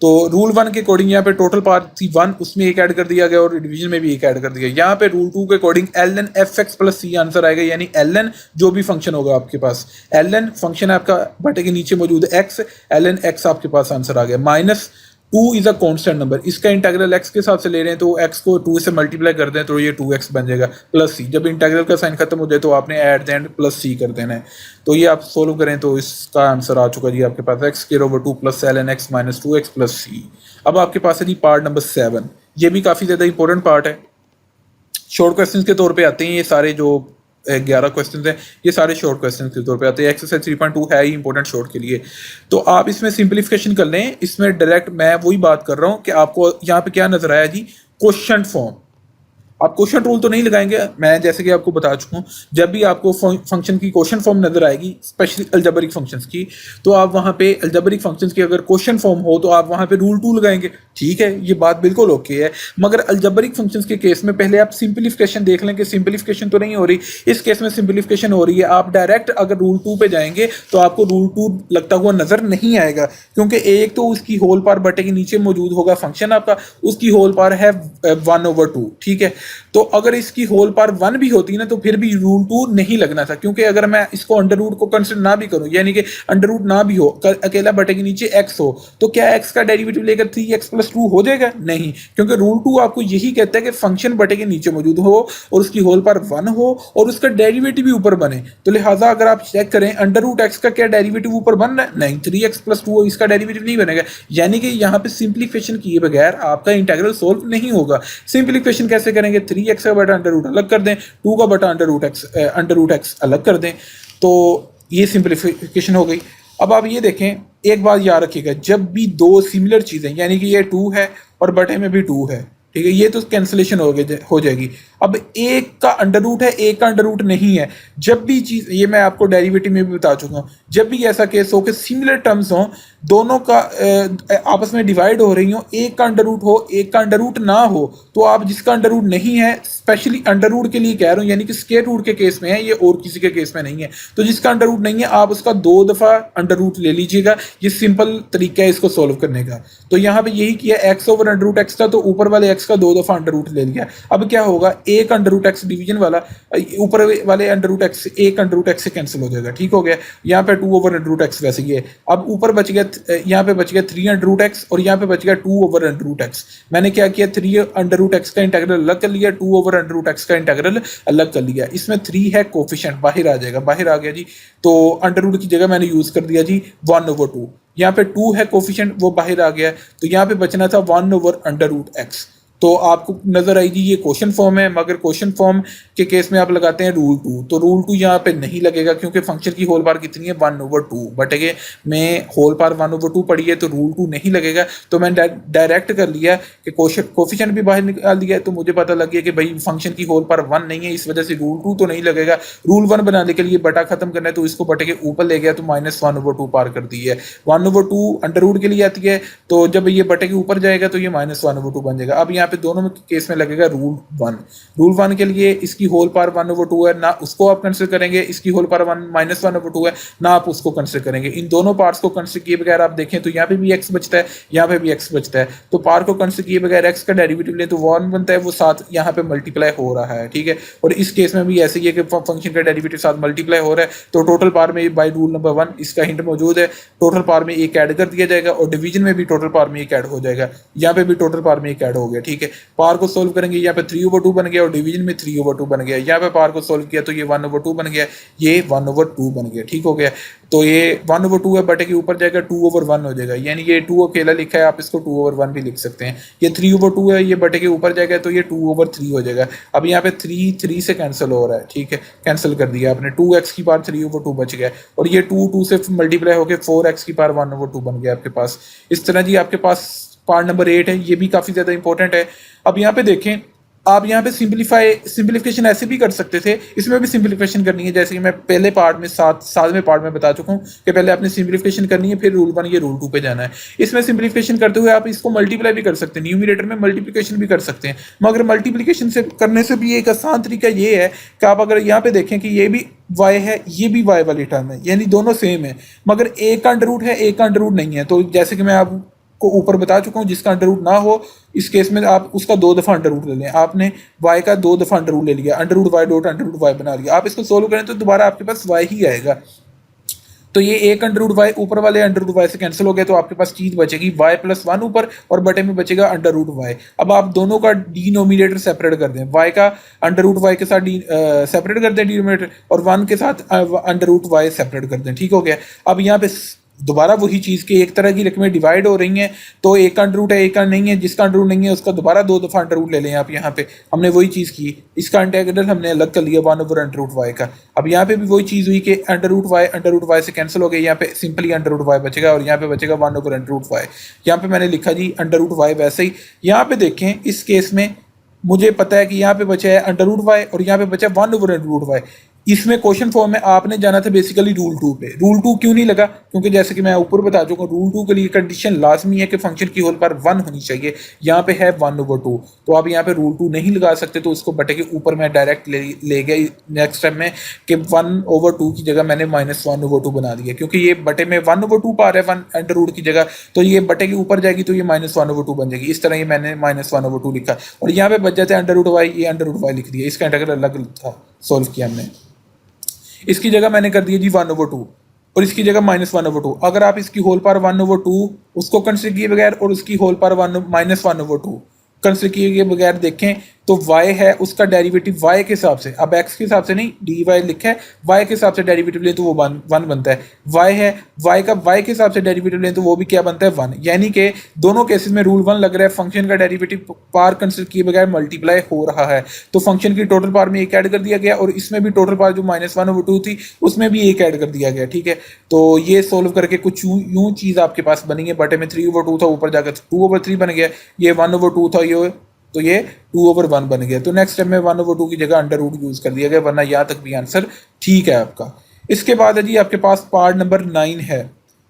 S1: तो रूल 1 के अकॉर्डिंग यहाँ पे टोटल पार थी 1, उसमें एक ऐड कर दिया गया और डिवीजन में भी एक ऐड कर दिया। यहाँ पे रूल 2 के according ln fx plus c answer आएगा, यानी ln जो भी फंक्शन होगा आपके पास, ln फंक्शन आपका बटे के नीचे मौजूद है x, ln x आपके पास आंसर आ गया। Minus 2 is a constant number, इसका इंटीग्रल x के हिसाब से ले रहे हैं तो x को 2 से मल्टीप्लाई कर दें तो ये 2x बन जाएगा प्लस c। जब इंटीग्रल का साइन खत्म हो जाए तो आपने eight the and plus c कर देना है। तो ये आप सोल्व करें तो इसका आंसर आ चुका जी आपके पास x² plus ln x minus 2x plus c। अब आपके पास है जी पार्ट नंबर 7, ये भी काफ़ी ज़्यादा इंपॉर्टेंट पार्ट है। शॉर्ट क्वेश्चन के तौर पे आते हैं ये सारे, जो 11 क्वेश्चन हैं ये सारे शॉर्ट क्वेश्चन के तौर पे आते हैं। एक्सरसाइज 3.2 है ही इंपॉर्टेंट शॉर्ट के लिए, तो आप इसमें सिंप्लीफिकेशन कर लें। इसमें डायरेक्ट मैं वही बात कर रहा हूँ कि आपको यहाँ पे क्या नजर आया जी, क्वेश्चन फॉर्म। आप क्वेश्चन रूल तो नहीं लगाएंगे, मैं जैसे कि आपको बता चुका हूँ, जब भी आपको फंक्शन की क्वेश्चन फॉर्म नजर आएगी स्पेशली अलजेब्रिक फंक्शंस की, तो आप वहाँ पे अलजेब्रिक फंक्शंस की अगर क्वेश्चन फॉर्म हो तो आप वहाँ पे रूल 2 लगाएंगे, ठीक है, ये बात बिल्कुल ओके है। मगर अलजेब्रिक फंक्शंस के केस में पहले आप सिंप्लीफिकेशन देख लें कि सिंप्लीफिकेशन तो नहीं हो रही, इस केस में सिंप्लीफिकेशन हो रही है। आप डायरेक्ट अगर रूल 2 पे जाएंगे तो आपको रूल 2 लगता हुआ नजर नहीं आएगा, क्योंकि एक तो उसकी होल पार बटे के नीचे मौजूद होगा फंक्शन आपका, उसकी होल पार है 1/2, ठीक है। तो अगर इसकी होल पार 1 भी होती ना तो फिर भी रूल 2 नहीं लगना था, क्योंकि अगर मैं इसको अंडर रूट को कंसिडर ना भी करूं, यानी कि अंडर रूट ना भी हो, अकेला बटे के नीचे x हो, तो क्या x का डेरिवेटिव लेकर 3x प्लस 2 हो जाएगा? नहीं, क्योंकि रूल 2 आपको यही कहता है कि फंक्शन बटे के नीचे मौजूद हो और उसकी होल पार 1 हो और उसका डेरिवेटिव भी ऊपर बने। तो लिहाजा अगर आप चेक करें अंडर रूट x का क्या डेरिवेटिव ऊपर बन रहा है? नहीं, 3x प्लस 2 इसका डेरिवेटिव नहीं बनेगा, यानी कि यहाँ पे सिंप्लीफिकेशन किए बगैर आपका इंटीग्रल सोल्व नहीं होगा। सिंप्लीफिकेशन कैसे करेंगे? 3x का बटा अंडर रूट अलग कर दें, 2 का बटा अंडर रूट एक्स अलग कर दें, तो ये सिंप्लीफिकेशन हो गई। अब आप ये देखें, एक बात याद रखिएगा, जब भी दो सिमिलर चीजें, यानी कि ये 2 है और बटे में भी 2 है, ठीक है, ये तो कैंसिलेशन हो जाएगी। अब एक का अंडर रूट है, एक का अंडर रूट नहीं है, जब भी चीज, ये मैं आपको डेरिवेटिव में भी बता चुका हूँ, जब भी ऐसा केस हो कि सिमिलर टर्म्स हो, दोनों का आपस में डिवाइड हो रही हो, एक का अंडर रूट हो एक का अंडर रूट ना हो, तो आप जिसका अंडर रूट नहीं है, स्पेशली अंडर रूट के लिए कह रहा हूँ, यानी कि स्क्वायर रूट के केस में है ये, और किसी के केस में नहीं है, तो जिसका अंडर रूट नहीं है आप उसका 2 दफा अंडर रूट ले लीजिएगा। ये सिंपल तरीका है इसको सोल्व करने का। तो यहाँ पे यही किया, x over under root x था तो ऊपर वाले x का 2 दफा अंडर रूट ले लिया। अब क्या होगा, एक अंडर रूट एक्स डिवीजन वाला ऊपर वाले अंडर रूट एक्स एक अंडर रूट एक्स से कैंसिल हो जाएगा, ठीक हो गया। यहाँ पे 2 ओवर अंडर रूट एक्स वैसे ही है। अब ऊपर बच गया, यहाँ पे बच गया 3 अंडर रूट एक्स और यहाँ पे बच गया 2 ओवर अंडर रूट एक्स। मैंने क्या किया, 3 अंडर रूट एक्स का इंटेग्रल अलग कर लिया, 2 ओवर अंडर रूट एक्स का इंटेग्रल अलग कर लिया। इसमें 3 है कोफिशिएंट, बाहर आ जाएगा, बाहर आ गया जी। तो अंडर रूट की जगह मैंने यूज कर दिया जी 1/2। यहाँ पे 2 है कोफिशिएंट, वो बाहर आ गया। तो यहाँ पे बचना था 1 ओवर अंडर रूट एक्स। तो आपको नजर आई जी ये क्वेश्चन फॉर्म है, मगर क्वेश्चन फॉर्म के केस में आप लगाते हैं रूल 2। तो रूल 2 यहाँ पे नहीं लगेगा क्योंकि फंक्शन की होल पावर कितनी है 1/2, बट अगे मैं होल पावर 1/2 पढ़ी है तो रूल 2 नहीं लगेगा। तो मैंने डायरेक्ट कर लिया कि कोफिशिएंट भी बाहर निकाल दिया, तो मुझे पता लग गया कि भाई फंक्शन की होल पावर 1 नहीं है, इस वजह से रूल 2 तो नहीं लगेगा। रूल 1 बनाने के लिए बटा खत्म करना है, तो इसको बटे के ऊपर ले गया तो -1/2 पार कर दी है। 1/2 अंडर रूट के लिए आती है, तो जब ये बटे के ऊपर जाएगा तो ये -1/2 बन जाएगा। अब यहाँ पे दोनों में केस में लगेगा रूल 1। रूल 1 के लिए इसकी होल पावर 1/2 है, ना उसको आप कंसिडर करेंगे, इसकी होल पावर -1/2 है, ना आप उसको कंसिडर करेंगे। इन दोनों पार्ट्स को कंसिडर किए बगैर आप देखें तो यहाँ पे भी x बचता है, यहाँ पे भी x बचता है। तो पार को कंसिडर किए बगैर x का डेरिवेटिव ले तो 1 बनता है, वो साथ यहाँ पे मल्टीप्लाई हो रहा है, ठीक है। और इस केस में भी ऐसे ही है कि फंक्शन का डेरिवेटिव साथ मल्टीप्लाई हो रहा है, तो टोटल पार में बाय रूल नंबर 1 इसका हिंट मौजूद है, टोटल पार में एक ऐड कर दिया जाएगा और डिवीजन में भी टोटल पार में एक ऐड हो जाएगा। यहाँ पे भी टोटल पार में एक ऐड हो गया, ठीक है। पार को सोल्व करेंगे, यहाँ पे 3/2 बन गया और डिवीजन में 3/2 बन गया। यहाँ पे पार को सोल्व किया तो ये 1/2 बन गया, ये 1/2 बन गया, ठीक हो गया। तो ये 1/2 है, बटे के ऊपर जाएगा 2/1 हो जाएगा, यानी ये 2 अकेला लिखा है, आप इसको 2/1 भी लिख सकते हैं। ये 3/2 है, ये बटे के ऊपर जाएगा तो ये 2/3 हो जाएगा। अब यहाँ पे 3 से कैंसिल हो रहा है, ठीक है, कैंसिल कर दिया आपने। 2x की पावर 3/2 बच गया और ये 2 से मल्टीप्लाई होकर 4x की पावर 1/2 बन गया आपके पास। इस तरह जी आपके पास पार्ट नंबर 8 है, ये भी काफ़ी ज़्यादा इंपॉर्टेंट है। अब यहाँ पे देखें, आप यहाँ पे सिंप्लीफिकेशन ऐसे भी कर सकते थे, इसमें भी सिंप्लीफिकेशन करनी है, जैसे कि मैं पहले पार्ट में 7वें पार्ट में बता चुका हूँ कि पहले आपने सिंप्लीफिकेशन करनी है, फिर रूल 1 ये रूल 2 पे जाना है। इसमें सिंप्लीफिकेशन करते हुए आप इसको मल्टीप्लाई भी कर सकते हैं, न्यूमरेटर में मल्टीप्लिकेशन भी कर सकते हैं, मगर मल्टीप्लिकेशन से करने से भी एक आसान तरीका ये है कि आप अगर यहाँ पे देखें कि ये भी y है, ये भी y वाली टर्म है, यानी दोनों सेम है, मगर एक का अंडर रूट है, एक का अंडर रूट नहीं है। तो जैसे कि मैं आप को ऊपर बता चुका हूँ, जिसका अंडर रूट ना हो इस केस में आप उसका 2 दफ़ा अंडर रूट ले लें। आपने y का 2 दफ़ा अंडर रूट ले लिया, under root y dot under root y बना लिया। आप इसको सोल्व करें तो दोबारा आपके पास y ही आएगा। तो ये एक अंडर रूट y ऊपर वाले अंडर रूट y से कैंसिल हो गया, तो आपके पास चीज बचेगी y+1 ऊपर और बटे में बचेगा अंडर रूट y। अब आप दोनों का डिनोमिनेटर सेपरेट कर दें, y का अंडर रूट y के साथ सेपरेट कर दें डिनोमिनेटर, और 1 के साथ अंडर रूट y सेपरेट कर दें, ठीक हो गया। अब यहाँ पे दोबारा वही चीज़ की एक तरह की रकमें डिवाइड हो रही हैं, तो एक का अंडर रूट है, एक का नहीं है, जिसका अंडर रूट नहीं है उसका दोबारा 2 दफ़ा अंडर रूट ले लें आप। यहाँ पे हमने वही चीज़ की, इसका इंटीग्रल हमने अलग कर लिया 1 ओवर अंडर रूट वाई का। अब यहाँ पे भी वही चीज़ हुई कि अंडर रूट वाई से कैंसिल हो गया, यहाँ पे सिंपली अंडर रूट वाई बचेगा और यहाँ पे बचेगा 1 ओवर अंडर रूट वाई। यहाँ पे मैंने लिखा जी अंडर रूट वाई। वैसे ही यहाँ पे देखें, इस केस में मुझे पता है कि यहाँ पे बचा है अंडर रूट वाई और यहाँ पे बचा 1 ओवर अंडर रूट वाई। इसमें क्वेश्चन फॉर्म में आपने जाना था बेसिकली रूल 2 पे। रूल 2 क्यों नहीं लगा? क्योंकि जैसे कि मैं ऊपर बता चुका हूँ, रूल 2 के लिए कंडीशन लाजमी है कि फंक्शन की होल पावर 1 होनी चाहिए। यहाँ पे है 1/2, तो आप यहाँ पे रूल 2 नहीं लगा सकते, तो उसको बटे के ऊपर मैं डायरेक्ट ले गया नेक्स्ट टाइम में कि 1/2 की जगह मैंने -1/2 बना दिया, क्योंकि ये बटे में 1/2 पा रहा है 1 अंडर रूट की जगह, तो ये बटे के ऊपर जाएगी तो ये -1/2 बन जाएगी। इस तरह ये मैंने -1/2 लिखा और यहाँ पे बच जाते हैं अंडर रूट वाई, ये अंडर रूट वाई लिख दिया। इसका इंटीग्रल अलग था, सोल्व किया हमने। इसकी जगह मैंने कर दिया जी 1/2 और इसकी जगह -1/2। अगर आप इसकी होल पावर 1/2 उसको कंसिडर किए बगैर और उसकी होल पावर -1/2 कंसिडर किए बगैर देखें तो y है उसका डेरिवेटिव y के हिसाब से, अब x के हिसाब से नहीं, dy लिखा है, y के हिसाब से डेरिवेटिव लें तो वो 1 बनता है। y है, y का y के हिसाब से डेरिवेटिव लें तो वो भी क्या बनता है 1। यानी कि दोनों केसेस में रूल 1 लग रहा है, फंक्शन का डेरिवेटिव पार कंसिडर किए बगैर मल्टीप्लाई हो रहा है, तो फंक्शन की टोटल पार में एक ऐड कर दिया गया और इसमें भी टोटल पार जो -1/2 थी उसमें भी एक ऐड कर दिया गया, ठीक है। तो ये सोल्व करके कुछ यूं चीज़ आपके पास बनी है, बटे में 3/2 था, ऊपर जाकर 2/3 बन गया, ये 1/2 था, ये तो ये 2/1 बन गया। तो नेक्स्ट टाइम में 1/2 की जगह अंडर रूट यूज कर दिया गया, वरना यहाँ तक भी आंसर ठीक है आपका। इसके बाद है जी आपके पास पार्ट नंबर 9 है,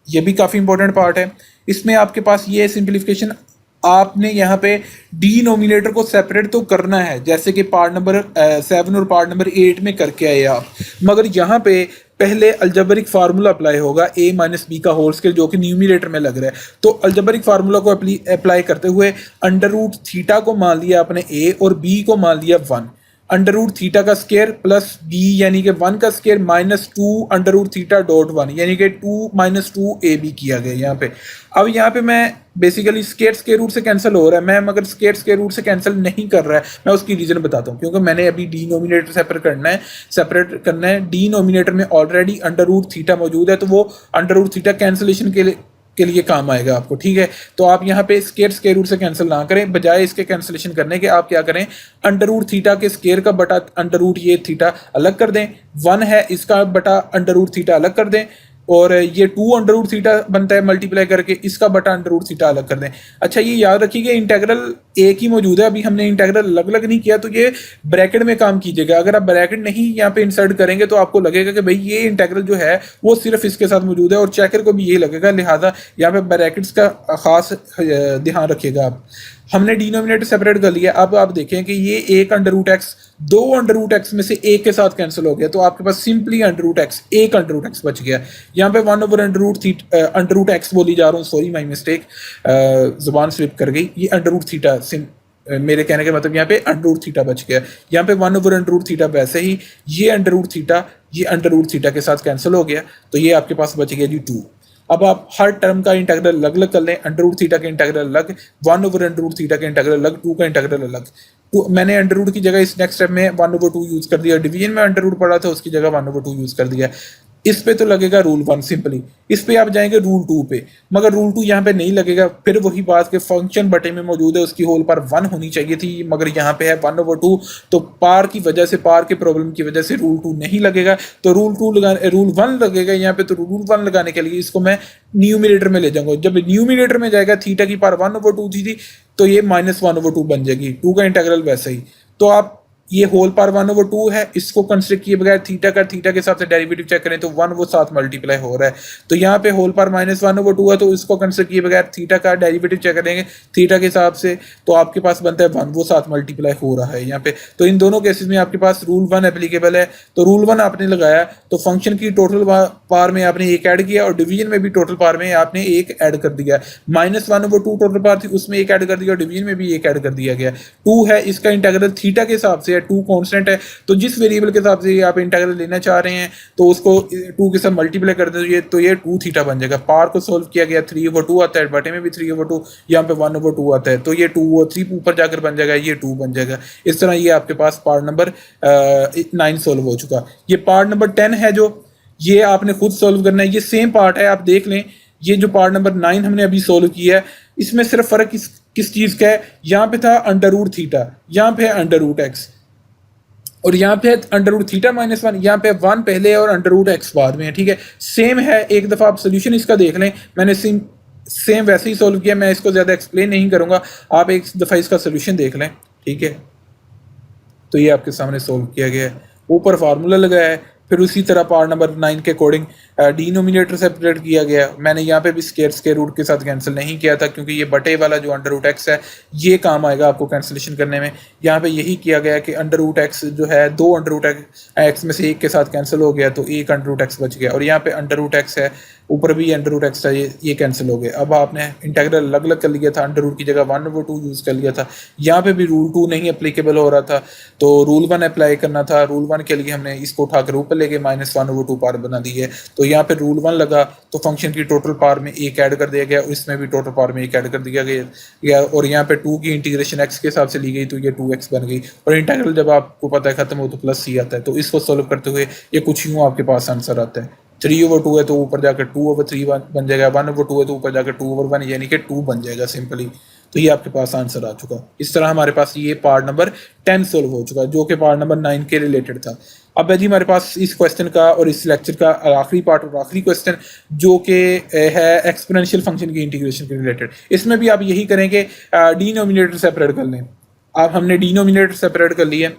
S1: ये भी काफ़ी इंपॉर्टेंट पार्ट है। इसमें आपके पास ये सिंप्लीफिकेशन, आपने यहाँ पे डिनोमिनेटर को सेपरेट तो करना है, जैसे कि पार्ट नंबर 7 और पार्ट नंबर 8 में करके आए आप, मगर यहाँ पे पहले अलजेब्रिक फार्मूला अप्लाई होगा a - b का होल स्क्वायर, जो कि न्यूमरेटर में लग रहा है। तो अलजेब्रिक फार्मूला को अप्लाई करते हुए अंडर रूट थीटा को मान लिया आपने a और b को मान लिया 1। अंडर रूट थीटा का स्केयर प्लस बी यानी कि 1 का square minus 2 under root theta dot 1 यानी कि 2 माइनस 2 ए बी किया गया यहाँ पे। अब यहाँ पे मैं बेसिकली स्केयर स्केयर रूट से कैंसिल हो रहा है, मैं मगर स्केयर स्केयर रूट से कैंसिल नहीं कर रहा है, मैं उसकी रीज़न बताता हूँ। क्योंकि मैंने अभी डिनोमिनेटर सेपरेट करना है। डिनोमिनेटर में ऑलरेडी अंडर रूट थीटा मौजूद है, तो वो अंडर रूट थीटा कैंसिलेशन के लिए काम आएगा आपको, ठीक है। तो आप यहाँ पे स्केयर रूट से कैंसिल ना करें, बजाय इसके कैंसिलेशन करने के आप क्या करें, अंडर रूट थीटा के स्केयर का बटा अंडर रूट ये थीटा अलग कर दें, 1 है इसका बटा अंडर रूट थीटा अलग कर दें, और ये 2 अंडर रूट थीटा बनता है मल्टीप्लाई करके, इसका बटा अंडर रूट थीटा अलग कर दें। अच्छा ये याद रखिएगा इंटेग्रल एक ही मौजूद है, अभी हमने इंटेग्रल अलग अलग नहीं किया, तो ये ब्रैकेट में काम कीजिएगा। अगर आप ब्रैकेट नहीं यहाँ पे इंसर्ट करेंगे तो आपको लगेगा कि भाई ये इंटेग्रल जो है वो सिर्फ इसके साथ मौजूद है, और चेकर को भी ये लगेगा, लिहाजा यहाँ पे ब्रैकेट्स का खास ध्यान रखिएगा आप। हमने डिनोमिनेटर सेपरेट कर लिया। अब आप देखें कि ये एक under root x 2 under root x में से एक के साथ कैंसिल हो गया, तो आपके पास सिंपली अंडर रूट एक्स एक अंडर रूट एक्स बच गया। यहाँ पे 1 ओवर अंडर रूट एक्स बोली जा रहा हूँ, सॉरी माई मिस्टेक, जुबान स्लिप कर गई। ये अंडर रूट थीटा मेरे कहने का मतलब यहाँ पे अंडर रूट थीटा बच गया। यहाँ पे 1 ओवर अंडर रूट थीटा, वैसे ही ये अंडर रूट थीटा ये अंडर रूट थीटा के साथ कैंसिल हो गया, तो ये आपके पास बच गया जी 2। अब आप हर टर्म का इंटीग्रल अलग अलग कर लें, अंडर रूट थीटा का इंटीग्रल अलग, 1 ओवर अंडर रूट थीटा का इंटीग्रल अलग, 2 का इंटीग्रल अलग। तो मैंने अंडर रूट की जगह इस नेक्स्ट स्टेप में 1 ओवर 2 यूज कर दिया, डिवीजन में अंडर रूट पड़ा था उसकी जगह 1 ओवर 2 यूज कर दिया। इस पे तो लगेगा रूल 1 सिंपली, इस पे आप जाएंगे रूल 2 पे, मगर रूल 2 यहाँ पे नहीं लगेगा। फिर वही बात के फंक्शन बटे में मौजूद है, उसकी होल पावर 1 होनी चाहिए थी, मगर यहाँ पे है 1 ओवर 2, तो पार की वजह से, पार के प्रॉब्लम की वजह से रूल 2 नहीं लगेगा, तो रूल 1 लगेगा यहाँ पे। तो रूल 1 लगाने के लिए इसको मैं न्यूमिनेटर में ले जाऊंगा। जब न्यूमिनेटर में जाएगा थीटा की पावर 1 ओवर 2 थी, तो ये माइनस 1 ओवर 2 बन जाएगी, 2 का इंटीग्रल वैसे ही। तो आप ये होल पावर 1 ओवर 2 है, इसको कंसिडर किए बगैर थीटा के हिसाब से डेरिवेटिव चेक करें तो 1 वो साथ मल्टीप्लाई हो रहा है, तो यहाँ पे होल पावर माइनस 1 ओवर 2 है, तो इसको कंसिडर किए बगैर थीटा का डेरिवेटिव चेक करेंगे थीटा के हिसाब से, तो आपके पास बनता है 1 वो साथ मल्टीप्लाई हो रहा है यहाँ पे। तो इन दोनों केसेस में आपके पास रूल 1 एप्लीकेबल है। तो रूल 1 आपने लगाया तो फंक्शन की टोटल पावर में आपने एक ऐड किया, और डिवीजन में भी टोटल पावर में आपने एक ऐड कर दिया। माइनस 1 ओवर 2 टोटल पावर थी, उसमें एक ऐड कर दिया, और डिवीजन में भी एक ऐड कर दिया गया। 2 है, इसका इंटीग्रल थीटा के हिसाब से है, 2 कॉन्स्टेंट है, तो जिस वेरिएबल के हिसाब से आप इंटीग्रल लेना चाह रहे हैं तो उसको 2 के साथ मल्टीप्लाई कर दीजिए, तो ये 2 थीटा बन जाएगा। पार को सॉल्व किया गया 3 ओवर 2 आता है, बटे में भी 3 ओवर 2, यहाँ पे 1 ओवर 2 आता है, तो ये 2 और 3 ऊपर जाकर बन जाएगा, ये 2 बन जाएगा। इस तरह ये आपके पास पार्ट नंबर 9 सॉल्व हो चुका। ये पार्ट नंबर 10 है, जो ये आपने खुद सॉल्व करना है, ये सेम पार्ट है, आप देख लें। ये जो पार्ट नंबर 9 हमने अभी सॉल्व किया है, इसमें सिर्फ फर्क किस चीज़ का है, यहाँ पे था अंडर रूट थीटा, यहाँ पे है अंडर रूट एक्स, और यहाँ पे अंडर रूट थीटा माइनस 1, यहाँ पे 1 पहले और अंडर रूट एक्स बाद में है, ठीक है। सेम है, एक दफ़ा आप सोल्यूशन इसका देख लें, मैंने सेम वैसे ही सॉल्व किया, मैं इसको ज़्यादा एक्सप्लेन नहीं करूँगा, आप एक दफ़ा इसका सोल्यूशन देख लें, ठीक है। तो ये आपके सामने सॉल्व किया गया है, ऊपर फार्मूला लगाया है, फिर उसी तरह पार्ट नंबर 9 के अकॉर्डिंग डिनोमिनेटर सेपरेट किया गया। मैंने यहाँ पे भी स्केयर रूट के साथ कैंसिल नहीं किया था, क्योंकि ये बटे वाला जो अंडर रूट एक्स है ये काम आएगा आपको कैंसिलेशन करने में। यहाँ पे यही किया गया कि अंडर रूट एक्स जो है, 2 अंडर रूट एक्स में से एक के साथ कैंसिल हो गया, तो एक अंडर रूट एक्स बच गया, और यहाँ पे अंडर रूट एक्स है, ऊपर भी अंडर रूट एक्स था, ये कैंसिल हो गया। अब आपने इंटीग्रल अलग अलग कर लिया था, अंडर रूट की जगह 1 ओवर 2 यूज़ कर लिया था, यहाँ पे भी रूल 2 नहीं अप्लीकेबल हो रहा था, तो रूल 1 अप्लाई करना था। रूल 1 के लिए हमने इसको उठाकर ऊपर लेके माइनस 1 ओवर 2 पावर बना दी है, तो यहाँ पे रूल 1 लगा, तो फंक्शन की टोटल पावर में एक ऐड कर दिया गया, और इसमें भी टोटल पावर में एक ऐड कर दिया गया, और यहाँ पे 2 की इंटीग्रेशन एक्स के हिसाब से ली गई, तो ये 2x बन गई, और इंटीग्रल जब आपको पता है खत्म हो तो प्लस सी आता है। तो इसको सॉल्व करते हुए ये कुछ यूँ आपके पास आंसर आता है, 3 ओवर 2 है तो ऊपर जाकर 2 ओवर 3 बन जाएगा, 1 ओवर 2 है तो ऊपर जाकर 2 ओवर 1 यानी कि 2 बन जाएगा सिंपली। तो ये आपके पास आंसर आ चुका। इस तरह हमारे पास ये पार्ट नंबर 10 सोल्व हो चुका, जो कि पार्ट नंबर 9 के रिलेटेड था। अब है जी हमारे पास इस क्वेश्चन का और इस लेक्चर का आखिरी पार्ट और आखिरी क्वेश्चन, जो कि है एक्सपोनेंशियल फंक्शन की इंटीग्रेशन के रिलेटेड। इसमें भी आप यही करेंगे, डिनोमिनेटर सेपरेट कर लें। अब हमने डिनोमिनेटर सेपरेट कर लिया,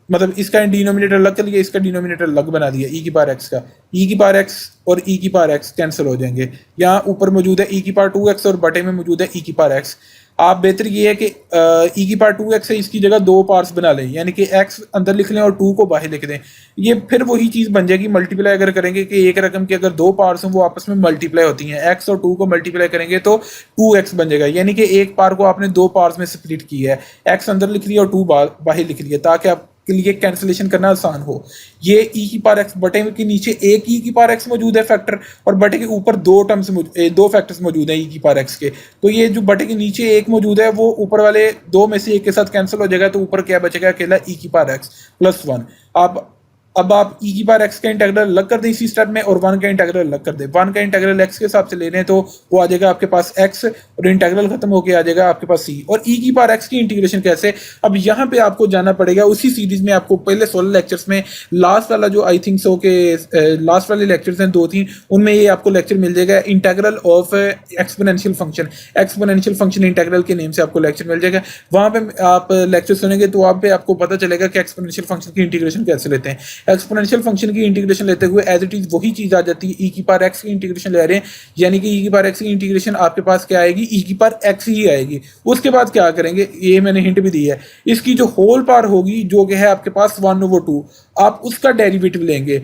S1: मतलब इसका डिनोमिनेटर अलग कर लिया, इसका डिनोमिनेटर अलग बना दिया ई की पावर एक्स का, ई की पावर एक्स और ई की पावर एक्स कैंसिल हो जाएंगे। यहाँ ऊपर मौजूद है ई की पावर 2x और बटे में मौजूद है ई की पावर एक्स। आप बेहतर ये है कि ई की पावर 2x है, इसकी जगह दो पार्ट्स बना लें, यानी कि x अंदर लिख लें और 2 को बाहर लिख दें। ये फिर वही चीज़ बन जाएगी, मल्टीप्लाई अगर करेंगे कि एक रकम की अगर दो पार्ट्स हैं वो आपस में मल्टीप्लाई होती हैं, x और 2 को मल्टीप्लाई करेंगे तो 2x बन जाएगा, यानी कि एक पार को आपने दो पार्ट्स में स्प्लिट किया है, x अंदर लिख लिया और 2 बाहर लिख लिया, ताकि आप के लिए कैंसिलेशन करना आसान हो। ये ई की पावर एक्स बटे के नीचे एक ई की पावर एक्स मौजूद है फैक्टर, और बटे के ऊपर दो फैक्टर्स मौजूद हैं ई की पावर एक्स के। तो ये जो बटे के नीचे एक मौजूद है वो ऊपर वाले दो में से एक के साथ कैंसिल हो जाएगा, तो ऊपर क्या बचेगा, अकेला ई की पावर एक्स प्लस 1। अब आप ई की पावर एक्स का इंटीग्रल अलग कर दें इसी स्टेप में, और 1 का इंटीग्रल अलग कर दें। 1 का इंटीग्रल एक्स के हिसाब से ले रहे हैं तो वो आ जाएगा आपके पास एक्स, और इंटीग्रल खत्म होकर आ जाएगा आपके पास सी। और ई की पावर एक्स की इंटीग्रेशन कैसे, अब यहाँ पे आपको जाना पड़ेगा उसी सीरीज में, आपको पहले 16 लेक्चर्स में लास्ट वाला जो आई थिंक सो के लास्ट वाले लेक्चर्स हैं 2-3, उनमें ये आपको लेक्चर मिल जाएगा, integral of exponential function. Exponential function integral के नेम से आपको लेक्चर मिल जाएगा। वहाँ पे आप लेक्चर सुनेंगे तो वहाँ पे आपको पता चलेगा कि एक्सपोनेंशियल फंक्शन की इंटीग्रेशन कैसे लेते हैं। एक्सपोनेंशियल फंक्शन की इंटीग्रेशन लेते हुए एज इट इज वही चीज आ जाती है, ई की पावर एक्स की इंटीग्रेशन ले रहे हैं, यानी कि ई की पावर एक्स की इंटीग्रेशन आपके पास क्या आएगी, ई की पावर एक्स ही आएगी। उसके बाद क्या करेंगे, ये मैंने हिंट भी दी है, इसकी जो होल पावर होगी जो कि है आपके पास 1/2, आप उसका डेरिवेटिव लेंगे।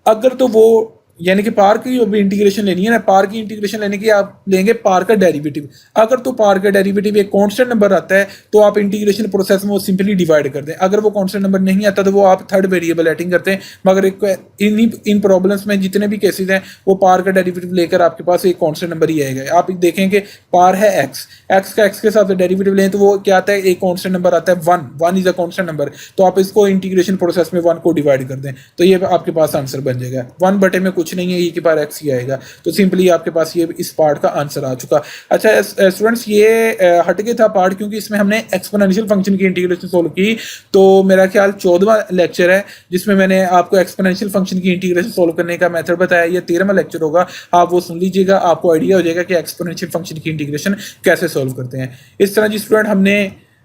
S1: अगर तो वो यानी कि पार की इंटीग्रेशन लेनी है ना, पार की इंटीग्रेशन लेने की आप लेंगे पार का डेरिवेटिव। अगर तो पार का डेरिवेटिव एक कांस्टेंट नंबर आता है तो आप इंटीग्रेशन प्रोसेस में वो सिंपली डिवाइड कर दें। अगर वो कांस्टेंट नंबर नहीं आता तो वो आप थर्ड वेरिएबल एडिंग करते हैं। मगर इन प्रॉब्लम्स में जितने भी केसेस हैं वो पार का डेरिवेटिव लेकर आपके पास एक कांस्टेंट नंबर ही आएगा। आप देखेंगे पार है एक्स, एक्स का एक्स के साथ डेरिवेटिव लें तो वो क्या आता है, एक कांस्टेंट नंबर आता है 1, 1 इज अ कांस्टेंट नंबर। तो आप इसको इंटीग्रेशन प्रोसेस में 1 को डिवाइड कर दें तो ये आपके पास आंसर बन जाएगा। 1 बटे में कुछ नहीं है, ई की पावर एक्स ही आएगा। तो सिंपली आपके पास ये इस पार्ट का आंसर आ चुका। अच्छा स्टूडेंट्स, ये हट गया था पार्ट क्योंकि इसमें हमने एक्सपोनेंशियल फंक्शन की इंटीग्रेशन सोल्व की। तो मेरा ख्याल 14वां लेक्चर है जिसमें मैंने आपको एक्सपोनेंशियल फंक्शन की इंटीग्रेशन सोल्व करने का मेथड बताया। ये 13वां लेक्चर होगा, आप वो सुन लीजिएगा, आपको आइडिया हो जाएगा कि एक्सपोनेंशियल फंक्शन की इंटीग्रेशन कैसे सोल्व करते हैं। इस तरह जी स्टूडेंट, हमने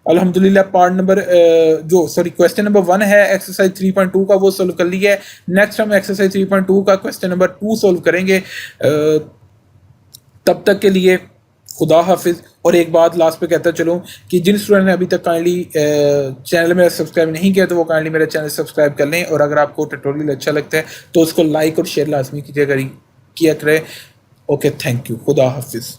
S1: अल्हम्दुलिल्लाह पार्ट नंबर क्वेश्चन नंबर 1 है एक्सरसाइज 3.2 का, वो सोल्व कर लिया है। नेक्स्ट हम एक्सरसाइज 3.2 का क्वेश्चन नंबर 2 सोल्व करेंगे। तब तक के लिए खुदा हाफिज। और एक बात लास्ट पे कहता चलूँ कि जिन स्टूडेंट ने अभी तक काइंडली चैनल मेरा सब्सक्राइब नहीं किया तो वो काइंडली मेरा चैनल सब्सक्राइब कर लें, और अगर आपको ट्यूटोरियल अच्छा लगता है तो उसको लाइक और शेयर लाजमी किया करें। ओके, थैंक यू, खुदा हाफिज।